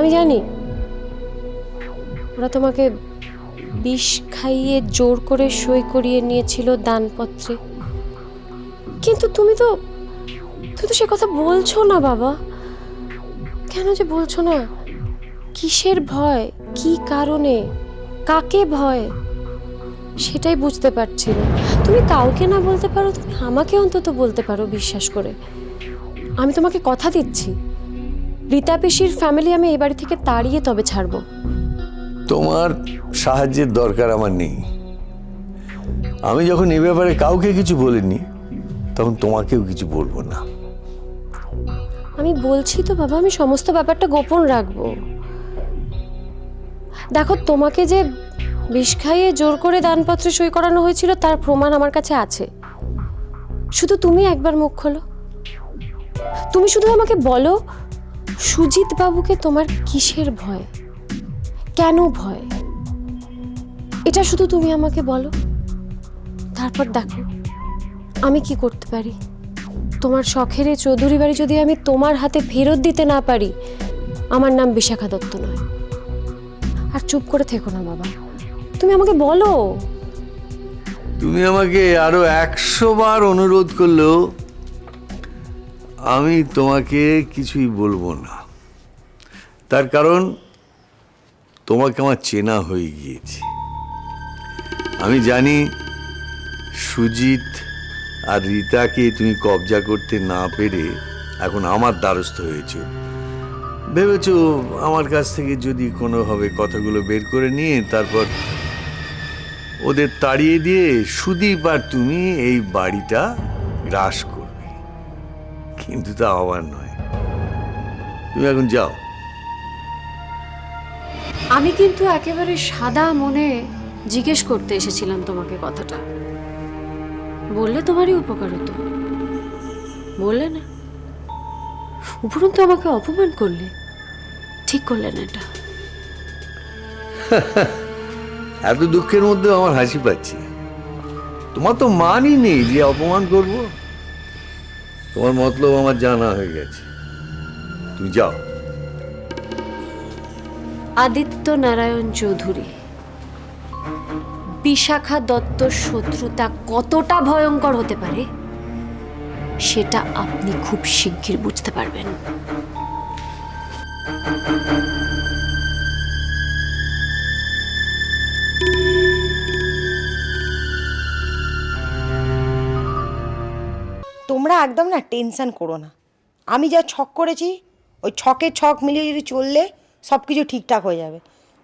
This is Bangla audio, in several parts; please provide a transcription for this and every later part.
আমি জানি ওরা তোমাকে বিষ খাইয়ে জোর করে সই করিয়ে নিয়েছিল দানপত্রে, কিন্তু তুমি তো সে কথা বলছো না বাবা। কেন যে বলছো না? কিসের ভয়, কি কারণে, কাকে ভয়, সেটাই বুঝতে পারছি না। তুমি কাউকে না বলতে পারো, তুমি আমাকে অন্তত বলতে পারো বিশ্বাস করে। আমি তোমাকে কথা দিচ্ছি, রীতা পিসির ফ্যামিলি আমি এই বাড়ি থেকে তাড়িয়ে তবে ছাড়বো। তোমার সাহায্যের দরকার আমার নেই। আমি যখন এই ব্যাপারে কাউকে কিছু বলিনি, তখন তোমাকেও কিছু বলবো না। আমি বলছি তো বাবা, আমি সমস্ত ব্যাপারটা গোপন রাখবো। দেখো, তোমাকে যে বিষ খাইয়ে জোর করে দানপত্রে সই করানো হয়েছিল তার প্রমাণ আমার কাছে আছে। শুধু তুমি একবার মুখ খোলো, তুমি শুধু আমাকে বলো সুজিত বাবুকে তোমার কিসের ভয়, কেন ভয়, এটা শুধু তুমি আমাকে বলো। তারপর দেখো আমি কি করতে পারি। তোমার শখের এই চৌধুরী বাড়ি যদি আমি তোমার হাতে ফেরত দিতে না পারি, আমার নাম বিশাখা দত্ত নয়। আর চুপ করে থেকো না বাবা, তুমি আমাকে বলো। তুমি আমাকে আরো 100 বার অনুরোধ করলেও আমি তোমাকে কিছুই বলবো না। তার কারণ তোমাকে আমার চেনা হয়ে গিয়েছে। আমি জানি সুজিত আর রীতাকে তুমি কবজা করতে না পেরে এখন আমার দ্বারস্থ হয়েছে। ভেবেছো আমার কাছ থেকে যদি কোনোভাবে কথাগুলো বের করে নিয়ে তারপর ওদের তাড়িয়ে দিয়ে সুদীপ আর তুমি এই বাড়িটা গ্রাস করবে, কিন্তু তা হওয়ার নয়। তুমি এখন যাও। আমি কিন্তু একেবারে সাদা মনে জিজ্ঞেস করতে এসেছিলাম তোমাকে কথাটা। বললে তোমারই উপকার হতো, বললে না। উপরন্তু আমাকে অপমান করলে, ঠিক করলে না এটা। এত দুঃখের মধ্যে আমার হাসি পাচ্ছে। তোমার তো মানই নেই যে অপমান করব। তোমার মতলব আমার জানা হয়ে গেছে, তুমি যাও। আদিত্য নারায়ণ চৌধুরী, বিশাখা দত্ত শত্রুতা কতটা ভয়ঙ্কর হতে পারে সেটা আপনি খুব শিগগির বুঝতে পারবেন। তোমরা একদম না টেনশন করো না। আমি যা ছক করেছি ওই ছকের ছক মিলিয়ে যদি চললে সব কিছু ঠিকঠাক হয়ে যাবে।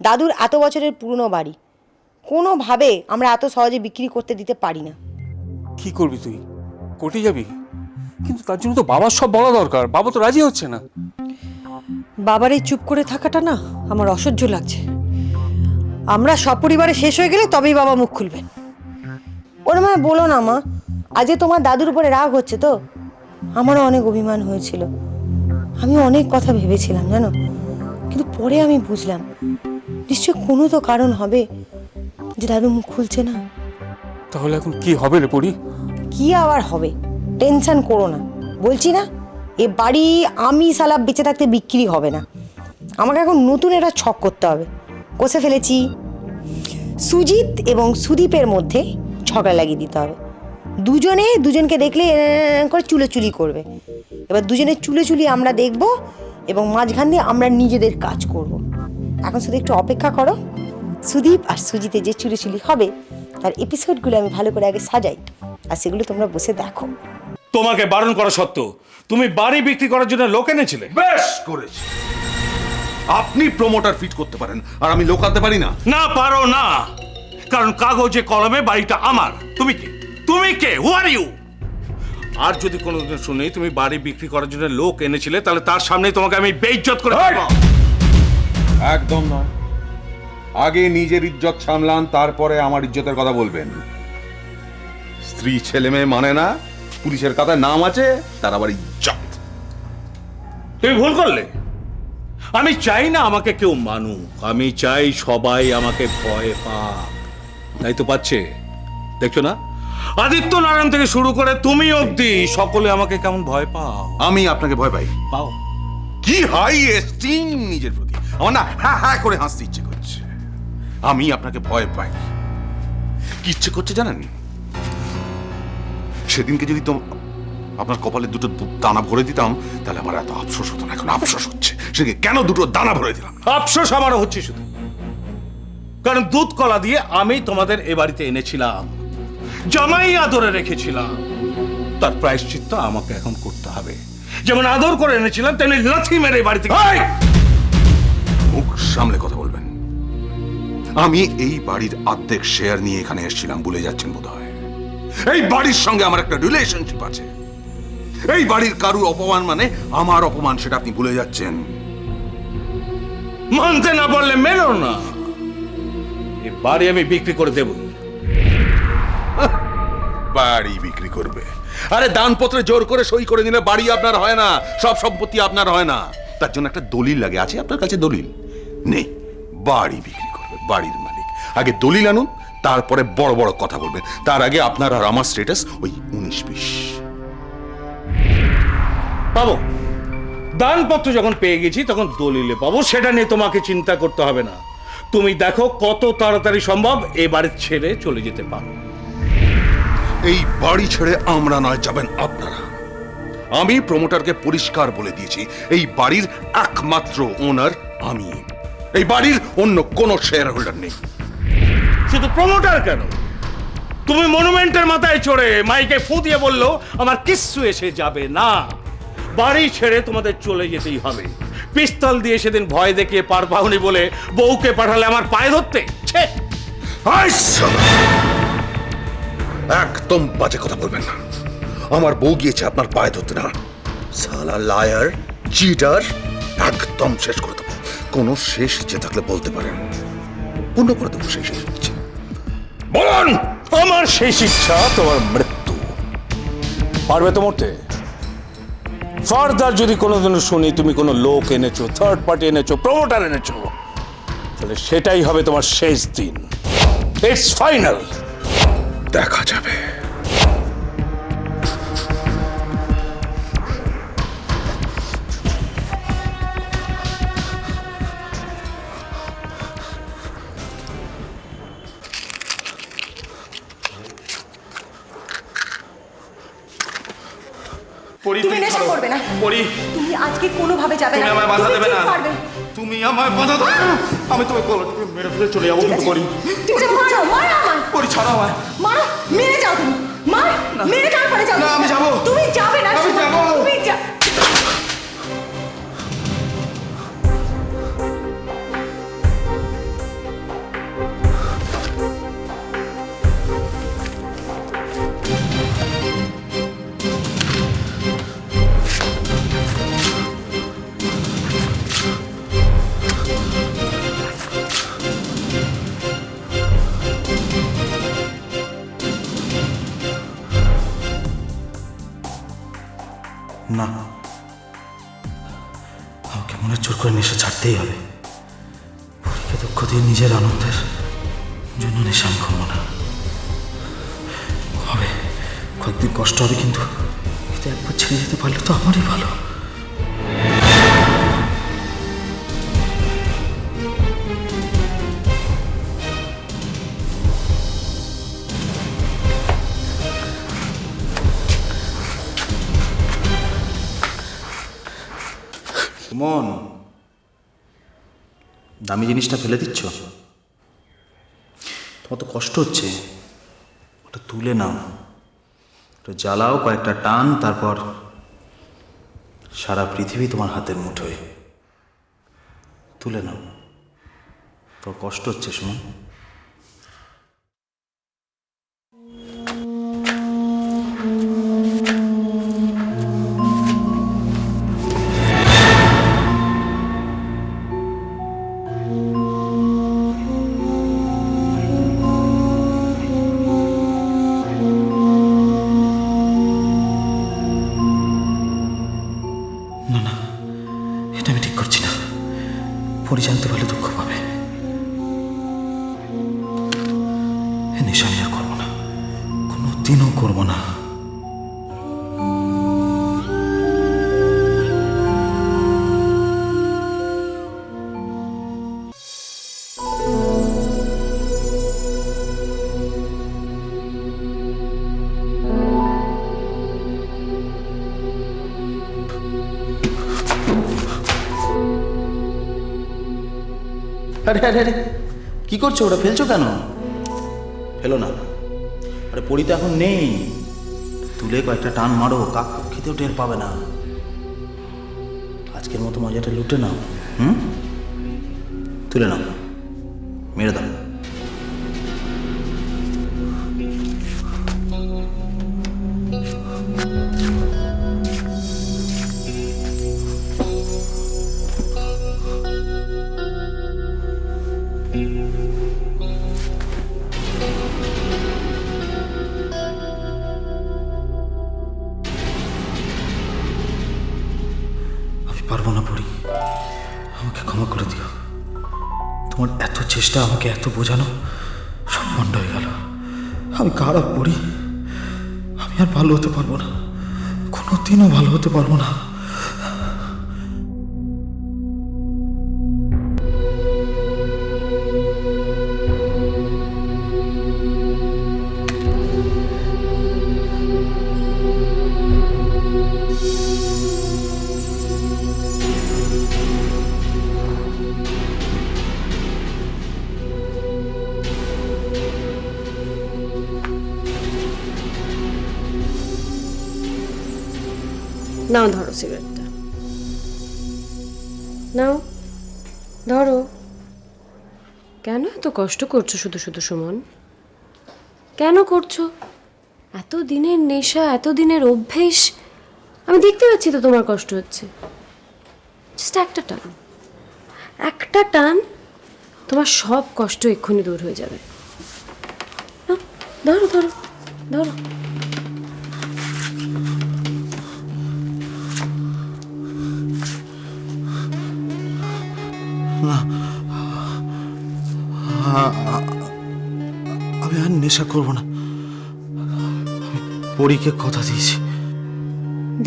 দাদুর এত বছরের পুরনো বাড়ি, কোনোভাবে আমরা এত সহজে বিক্রি করতে দিতে পারি না। কি করবি তুই? কোর্টে যাবি? কিন্তু তার জন্য তো বাবার সব বলা দরকার। বাবা তো রাজি হচ্ছে না। বাবার এই চুপ করে থাকাটা না আমার অসহ্য লাগছে। আমরা সপরিবারে শেষ হয়ে গেলে তবেই বাবা মুখ খুলবেন। ওরা মা বলো না মা, আজকে তোমার দাদুর উপরে রাগ হচ্ছে তো? আমারও অনেক অভিমান হয়েছিল, আমি অনেক কথা ভেবেছিলাম জানো, কিন্তু পরে আমি বুঝলাম নিশ্চয় কোনো তো কারণ হবে যে দাদু মুখ খুলছে না। তাহলে এখন কি হবে রে পড়ি? কি আবার হবে, টেনশন করো না। বলছি না এ বাড়ি আমি সালা বেঁচে থাকতে বিক্রি হবে না। আমাকে এখন নতুন একটা ছক করতে হবে। কষে ফেলেছি, সুজিত এবং সুদীপের মধ্যে ঝগড়া লাগিয়ে দিতে হবে। দুজনে দুজনকে দেখলে করে চুলোচুলি করবে। এবার দুজনের চুলোচুলি আমরা দেখব এবং মাঝখান দিয়ে আমরা নিজেদের কাজ করব। এখন শুধু একটু অপেক্ষা করো, সুদীপ আর সুজিতে যে চুলোচুলি হবে তার এপিসোডগুলো আমি ভালো করে আগে সাজাই, আর সেগুলো তোমরা বসে দেখো। তোমাকে বারণ করা সত্ত্বেও তুমি বাড়ি বিক্রি করার জন্য লোক এনেছিলে। বেশ করেছি। আপনি প্রমোটার ফিট করতে পারেন আর আমি লোক আনতে পারি না? না পারো না, কারণ কাগজে কলমে বাড়িটা আমার। তুমি কে? তুমি কে? হু আর ইউ? আর যদি কোনোদিন শুনি তুমি বাড়ি বিক্রি করার জন্য লোক এনেছিলে, তাহলে তার সামনেই তোমাকে আমি বেইজ্জত করে দেব। একদম নয়। আগে নিজের ইজ্জত সামলান, তারপরে আমার ইজ্জতের কথা বলবেন। স্ত্রী ছেলে মেয়ে মানে না, পুলিশের খাতায় নাম আছে, তার আবার ইজ্জত। তুমি ভুল করলে। আমি চাই না আমাকে কেউ মানুক, আমি চাই সবাই আমাকে ভয় পাক। তাই তো পাচ্ছে, দেখছো না? আদিত্য নারায়ণ থেকে শুরু করে তুমি অবধি সকলে আমাকে কেমন ভয় পাও। আমি আপনাকে ভয় পাই? পাও? কি হাই এস্টিম নিজের প্রতি, আমার না হ্যাঁ হ্যাঁ করে হাসতে ইচ্ছে করছে। আমি আপনাকে ভয় পাই। কি ইচ্ছে করছে জানেন? সেদিনকে যদি আপনার কপালে দুটো দানা ভরে দিতাম তাহলে আমার এত আফসোস হতো না। এখন আফসোস হচ্ছে সেদিকে কেন দুটো দানা ভরে দিলাম। আফসোস আমারও হচ্ছে শুধু, কারণ দুধ কলা দিয়ে আমি তোমাদের এ বাড়িতে এনেছিলাম, জামাই আদরে রেখেছিলাম, তার প্রায়শ্চিত্ত আমাকে এখন করতে হবে। যেমন আদর করে এনেছিলাম তেমনি লাথি মেরে বাড়ি থেকে। মুখ সামলে কথা বলবেন। আমি এই বাড়ির অর্ধেক শেয়ার নিয়ে এখানে এসেছিলাম, ভুলে যাচ্ছেন বোধহয়। এই বাড়ির সঙ্গে আমার একটা রিলেশনশিপ আছে। এই বাড়ির কারুর অপমান মানে আমার অপমান, সেটা আপনি ভুলে যাচ্ছেন। মানতে না বললে মেনো না, এ বাড়ি আমি বিক্রি করে দেব। বাড়ি বিক্রি করবে? আরে দানপত্রে জোর করে সই করে নিলে বাড়ি আপনার হয় না, সব সম্পত্তি আপনার হয় না। তার জন্য একটা দলিল লাগে। আছে আপনার কাছে দলিল? নেই। বাড়ি বিক্রি করবে, বাড়ির মালিক। আগে দলিল আনুন, তারপরে বড় বড় কথা বলবেন। তার আগে আপনার আর আমার স্ট্যাটাস ওই 19-20। পাবো, দানপত্র যখন পেয়ে গেছি তখন দলিলে পাবো, সেটা নিয়ে তোমাকে চিন্তা করতে হবে না। তুমি দেখো কত তাড়াতাড়ি সম্ভব এ বাড়ি ছেড়ে চলে যেতে পারো। এই বাড়ি ছেড়ে আমরা নয়, যাবেন আপনারা। আমি প্রমোটারকে পরিষ্কার বলে দিয়েছি, এই বাড়ির একমাত্র ওনার আমি। এই বাড়ির অন্য কোনো শেয়ার হোল্ডার নেই। শুধু প্রমোটার কেন, তুমি মনুমেন্টের মাথায় চড়ে মাইকে ফু দিয়ে বললো আমার কিচ্ছু এসে যাবে না, বাড়ি ছেড়ে তোমাদের চলে যেতেই হবে। পিস্তল দিয়ে সেদিন ভয় দেখিয়ে পার পাওনি বলে বউকে পাঠালে আমার পায়ে ধরতে। ছে! একদম বাজে কথা বলবেন না। আমার বউ গিয়েছে আপনার পায়ে ধরতে না। সালা লায়ার, চিটার, একদম শেষ করে দেবো। কোনো শেষ ইচ্ছে থাকলে বলতে পারেন, পূর্ণ করে দেবো সেই শেষ ইচ্ছে। বলুন, আমার শেষ ইচ্ছা তোমার মৃত্যু। পারবে তো মরতে? ফার্দার যদি কোনোদিন শুনি তুমি কোনো লোক এনেছো, থার্ড পার্টি এনেছো, প্রমোটার এনেছো, তাহলে সেটাই হবে তোমার শেষ দিন। It's final. দেখা যাবে। তুমি নেশা করবে না। পড়ি, তুমি আজকে কোনোভাবে যাবে না। তুমি আমায় বাধা দেবে না। পারবে। তুমি আমায় বাধা দেবে না। আমি তোমায় গলা টিপে মেরে ফেলে চলে যাবো। কিন্তু পড়ি, তুমি মারো, মারো আমায়। পড়ি ছাড়া আমায়। মারো, মেরে যাও তুমি। মার, মেরে তারপরে যাও। না, আমি যাবো। তুমি যাবে না। আমি যাবো। তুমি না, আমাকে মনে জোর করে নেশা ছাড়তেই হবে। পরীকে দুঃখ দিয়ে নিজের আনন্দের জন্য নেশা আমি করবো না। হবে, কয়েকদিন কষ্ট হবে, কিন্তু একবার ছেড়ে যেতে পারলে তো আমারই ভালো। মন, দামি জিনিসটা ফেলে দিচ্ছ? তোমার তো কষ্ট হচ্ছে, ওটা তুলে নাও, ওটা জ্বালাও, কয়েকটা টান, তারপর সারা পৃথিবী তোমার হাতের মুঠোয়। তুলে নাও, তোর কষ্ট হচ্ছে সুমন। পরি জানতে পারলে দুঃখ পাবে। নেশা আমি আর করবো না, কোনোদিনও করবো না। আরে আরে আরে কি করছো? ওটা ফেলছো কেন? ফেলো না। আরে পড়ি তো এখন নেই, তুলে কয়েকটা টান মারো, কাক পক্ষীতেও টের পাবে না। আজকের মতো মজাটা লুটে নাও। তুলে নাও, মেরে দাও। পারবো না পড়ি, আমাকে ক্ষমা করে দিও। তোমার এত চেষ্টা, আমাকে এত বোঝানো, সব বন্ধ হয়ে গেল। আমি খারাপ পড়ি, আমি আর ভালো হতে পারবো না, কোনোদিনও ভালো হতে পারবো না। নাও ধরো সিগারেটটা, নাও ধরো। কেন এত কষ্ট করছো শুধু শুধু সুমন? কেন করছো? এত দিনের নেশা, এত দিনের অভ্যেস, আমি দেখতে পাচ্ছি তো তোমার কষ্ট হচ্ছে। জাস্ট একটা টান, একটা টান, তোমার সব কষ্ট এক্ষুনি দূর হয়ে যাবে। নাও, ধরো ধরো ধরো। আমি আর নেশা করবো না, আমি পরীকে কথা দিয়েছি।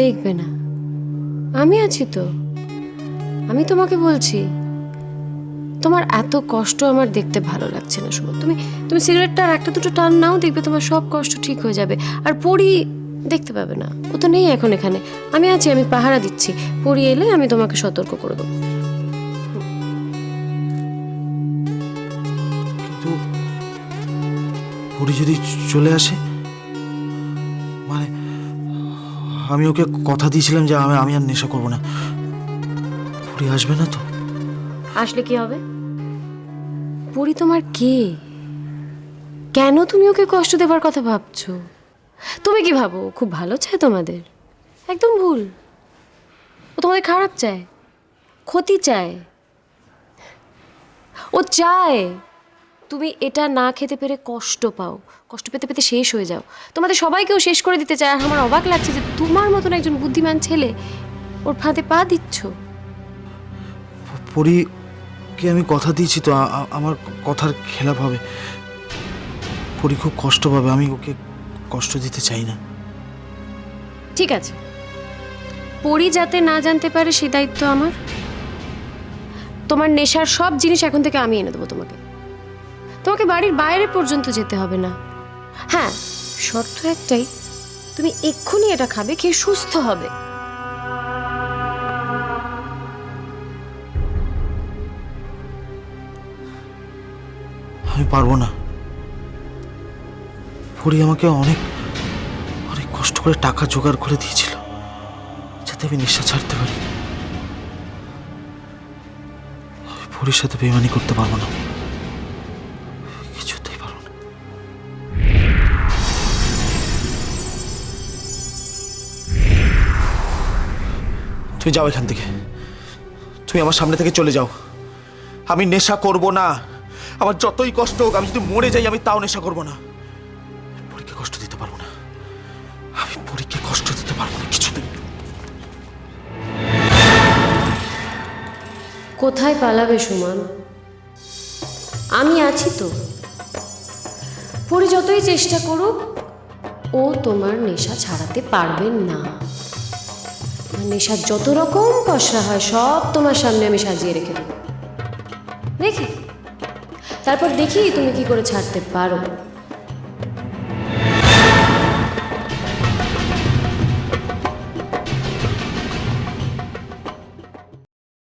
দেখবে না, আমি আছি তো। আমি তোমাকে বলছি, তোমার এত কষ্ট আমার দেখতে ভালো লাগছে না সুমন। তুমি তুমি সিগারেটটা আর একটা দুটো টান নাও, দেখবে তোমার সব কষ্ট ঠিক হয়ে যাবে। আর পরি দেখতে পাবে না, ও তো নেই এখন এখানে। আমি আছি, আমি পাহারা দিচ্ছি। পরি এলে আমি তোমাকে সতর্ক করে দেবো। কিন্তু পরি যদি চলে আসে, মানে আমি ওকে কথা দিয়েছিলাম যে আমি আর নেশা করবো না, পরি আসবে না তো? আসলে কি হবে? পরি তোমার কে? কেন তুমি ওকে কষ্ট দেবার কথা ভাবছো? তুমি কি ভাবো ও খুব ভালো চায় তোমাদের? একদম ভুল। ও তোমাদের খারাপ চায়, ক্ষতি চায়। ও চায় তুমি এটা না খেতে পেরে কষ্ট পাও, কষ্ট পেতে পেতে শেষ হয়ে যাও। তোমাদের সবাইকেও শেষ করে দিতে চায়। আর আমার অবাক লাগছে যে তোমার মতন একজন বুদ্ধিমান ছেলে ওর ফাঁদে পা দিচ্ছ। পরীকে আমি কথা দিয়েছি তো, আমার কথার খেলাপ হবে। পরী খুব কষ্ট পাবে, আমি ওকে কষ্ট দিতে চাই না। ঠিক আছে, পরি যাতে না জানতে পারে সে দায়িত্ব আমার। তোমার নেশার সব জিনিস এখন থেকে আমি এনে দেবো তোমাকে। তোমাকে বাড়ির বাইরে পর্যন্ত যেতে হবে না। হ্যাঁ, শর্ত একটাই, তুমি এক্ষুনি এটা খাবে, খেয়ে সুস্থ হবে। আমি পারবো না। পরী আমাকে অনেক অনেক কষ্ট করে টাকা জোগাড় করে দিয়েছিল যাতে আমি নেশা ছাড়তে পারি। আমি পরীর সাথে বেইমানি করতে পারবো না, কিছুতেই পারবো না। তুমি যাও এখান থেকে, তুমি আমার সামনে থেকে চলে যাও। আমি নেশা করব না, আমার যতই কষ্ট হোক, আমি যদি মরে যাই আমি তাও নেশা করব না। পরীকে কষ্ট দিতে পারবো না, আমি পরীকে কষ্ট দিতে পারবো না কিছুতেই। কোথায় পালাবে সুমন? আমি আছি তো। পরি যতই চেষ্টা করুক, ও তোমার নেশা ছাড়াতে পারবে না। নেশার যত রকম পসরা হয় সব তোমার সামনে আমি সাজিয়ে রেখে দেবো। দেখি, তারপর দেখি তুমি কি করে ছাড়তে পারো।